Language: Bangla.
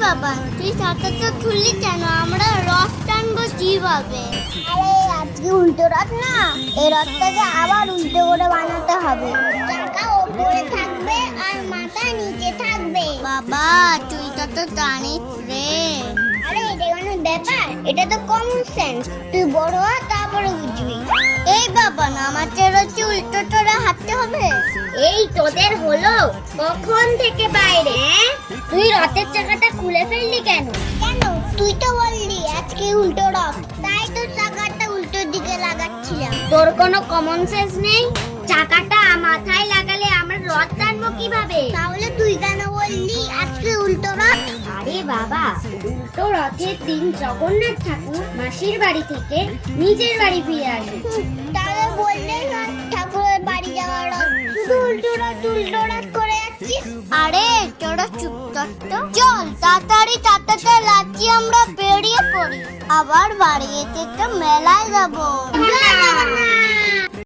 বাবা, তুই চাকাটা খুললি কেন? আমরা রথ টানবো কিভাবে? আরে আজকে উল্টো রথ না, এই রথটাকে আবার উল্টো করে বানাতে হবে। চাকা ওপরে থাকবে আর মাথা নিচে থাকবে। বাবা, তুই তো জানিস রে। আরে এটা কোনো ব্যাপার? এটা তো কমন সেন্স। তুই বড় হ, তারপরে বুঝবি। এই বাবা, আমাকে রথে উল্টো করে হাঁটতে হবে? এই তোদের হলো কখন থেকে বাইরে? তুই রথের চাকাটা খুলে ফেললি কেন? কেন? তুই তো বললি আজকে উল্টো রথ, তাই তো চাকাটা উল্টো দিকে লাগাচ্ছিলাম। তোর কোনো কমন সেন্স নেই? চাকাটা মাথায় লাগালে আমরা রথ টানবো কিভাবে? তাহলে তুই কেন বললি আজকে উল্টো রথ? আরে বাবা, উল্টো রথের দিন জগন্নাথ ঠাকুর মাসির বাড়ি থেকে নিজের বাড়ি ফিরে আসে। তাহলে বললেই না ঠাকুরের বাড়ি যাওয়ার রথ, শুধু উল্টো রথ করে যাচ্ছিস। আরে তোরা চুপ কর তো। চল তাড়াতাড়ি চাকাটা লাগিয়ে আমরা বেরিয়ে পড়ি, আবার বাড়ি যেতে তো মেলায় যাবো।